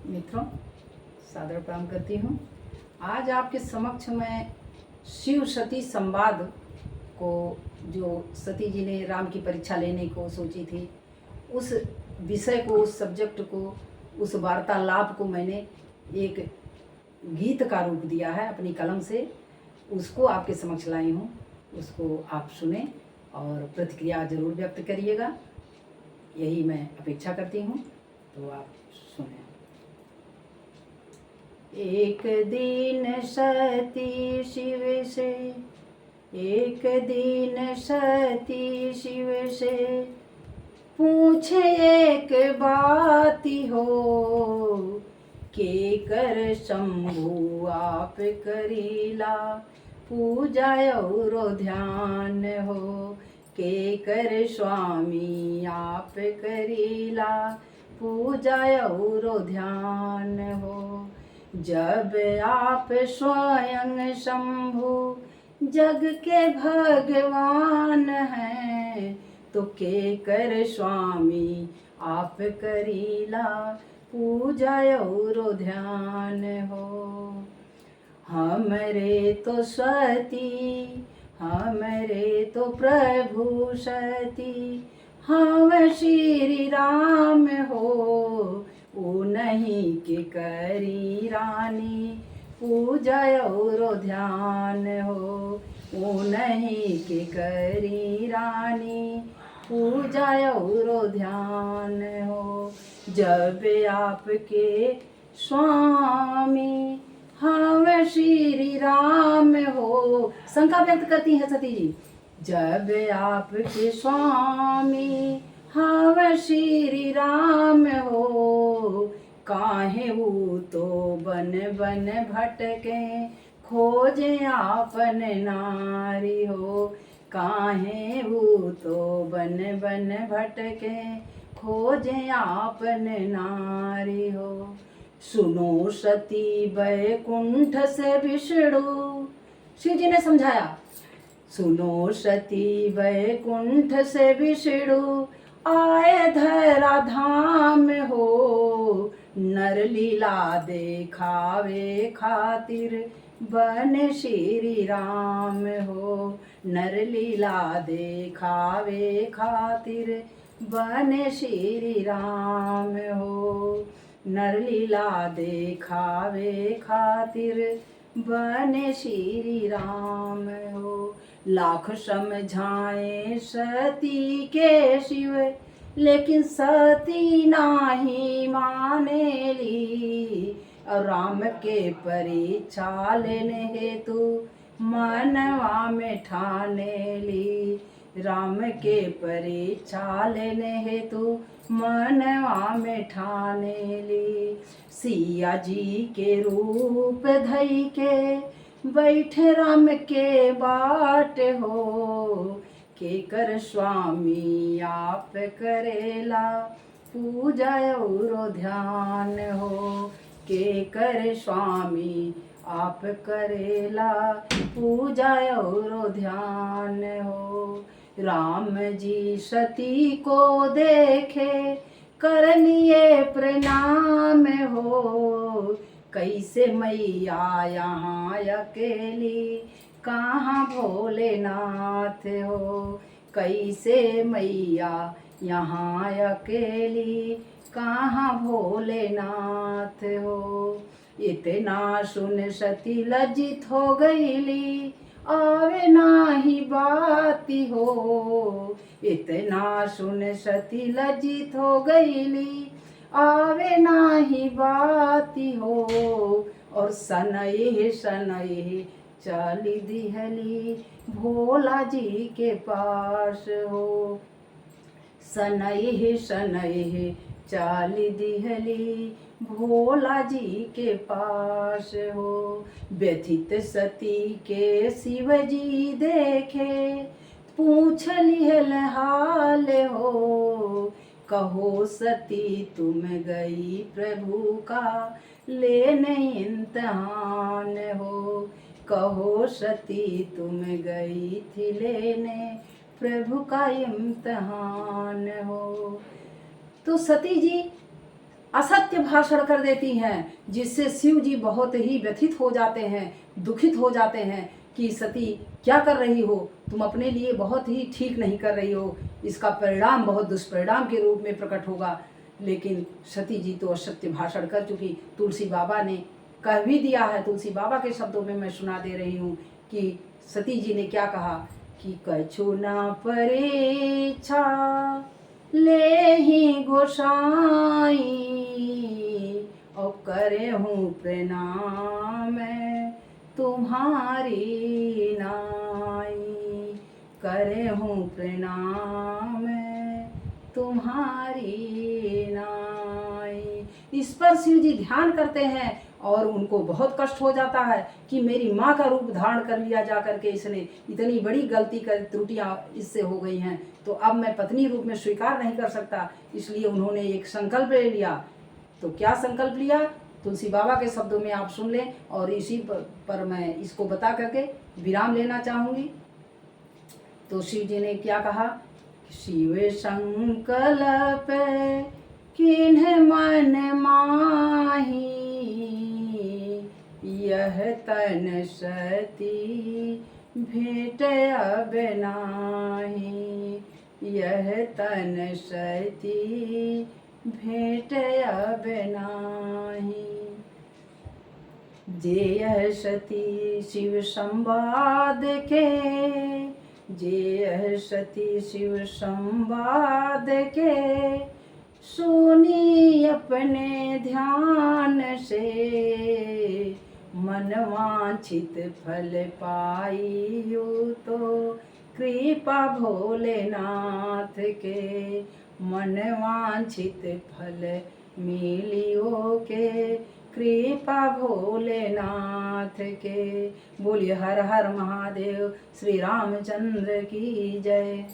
मित्रों, सादर प्रणाम करती हूँ। आज आपके समक्ष मैं शिव सती संवाद को, जो सती जी ने राम की परीक्षा लेने को सोची थी, उस विषय को, उस सब्जेक्ट को, उस वार्तालाप को मैंने एक गीत का रूप दिया है अपनी कलम से। उसको आपके समक्ष लाई हूँ। उसको आप सुने और प्रतिक्रिया जरूर व्यक्त करिएगा, यही मैं अपेक्षा करती हूँ। तो आप सुने। एक दिन सती शिव से, एक दिन सती शिव से पूछे एक बात हो, के कर शंभु आप करीला पूजा और ध्यान हो, के कर स्वामी आप करीला पूजा और ध्यान हो। जब आप स्वयं शंभु जग के भगवान हैं, तो के कर स्वामी आप करीला पूजा और ध्यान हो। हमरे तो सती, हमरे तो प्रभु सती, हम श्री राम हो, ओ नहीं के करी रानी पूजा और ध्यान हो, ओ नहीं के करी रानी पूजा और ध्यान हो। जब आपके स्वामी हम श्री राम हो, शंका व्यक्त करती है सती जी। जब आपके स्वामी हम श्री राम हो, काहे वो तो बन बन भटके खोजे आपन नारी हो, काहे वो तो बन बन भटके खोजे आपन नारी हो। सुनो सती बैकुंठ से विष्णु, शिव जी ने समझाया। सुनो सती बैकुंठ से विष्णु आए धरा धाम हो, नर लीला देखावे खातिर बन श्री राम हो, नर लीला देखावे खातिर बन श्री राम हो, नर लीला देखावे खातिर बने श्री राम हो। लाख समझाए सती के शिव, लेकिन सती नाही मानेली, राम के परीक्षा लेने हेतु मनवा में ठाने ली, राम के परीक्षा लेने हेतु मनवा में ठाने ली। सिया जी के रूप धई के बैठे राम के बाट हो, के कर स्वामी आप करेला पूजा और ध्यान हो, के कर स्वामी आप करेला पूजा और ध्यान हो। राम जी सती को देखे कर लिए प्रणाम हो, कैसे मैया यहाँ अकेली कहाँ भोलेनाथ हो, कैसे मैया यहाँ अकेली कहाँ भोलेनाथ हो। इतना सुन सती लज्जित हो गईली, आवे नाही बाती हो। इतना सुन सती लज्जित हो गईली, आवे नाही बाती हो। और सनये सनये चली दिहली भोला जी के पास हो, सनये सनये चली दिहली भोला जी के पास हो। व्यथित सती के शिव जी देखे पूछ लिहल हाल हो, कहो सती तुम गई प्रभु का लेने इम्तहान हो, कहो सती तुम गई थी लेने प्रभु का इम्तहान हो। तो सती जी असत्य भाषण कर देती हैं, जिससे शिव जी बहुत ही व्यथित हो जाते हैं, दुखित हो जाते हैं कि सती क्या कर रही हो, तुम अपने लिए बहुत ही ठीक नहीं कर रही हो, इसका परिणाम बहुत दुष्परिणाम के रूप में प्रकट होगा। लेकिन सती जी तो असत्य भाषण कर चुकी। तुलसी बाबा ने कह भी दिया है, तुलसी बाबा के शब्दों में मैं सुना दे रही हूँ कि सती जी ने क्या कहा कि कछु ना परेछा ले ही गोसाई और करे हूँ प्रणाम तुम्हारी नाई, करे हूँ प्रणाम तुम्हारी नाई। इस पर शिव जी ध्यान करते हैं और उनको बहुत कष्ट हो जाता है कि मेरी माँ का रूप धारण कर लिया जा करके इसने, इतनी बड़ी गलती कर त्रुटियाँ इससे हो गई हैं, तो अब मैं पत्नी रूप में स्वीकार नहीं कर सकता। इसलिए उन्होंने एक संकल्प ले लिया। तो क्या संकल्प लिया, तुलसी बाबा के शब्दों में आप सुन लें और इसी पर मैं इसको बता करके विराम लेना चाहूँगी। तो शिव जी ने क्या कहा, शिव संकल्प किन्ह मन माही, यह तन सती भेंट अब नाही, यह तन सती भेंट अब नाही। जे यह सती शिव संवाद के, जे यह सती शिव संवाद के, सुनी अपने ध्यान से, मन वांछित फल पाइयो तो कृपा भोलेनाथ के, मन वांछित फल मिलियो के कृपा भोलेनाथ के। बोलिए हर हर महादेव, श्री रामचंद्र की जय।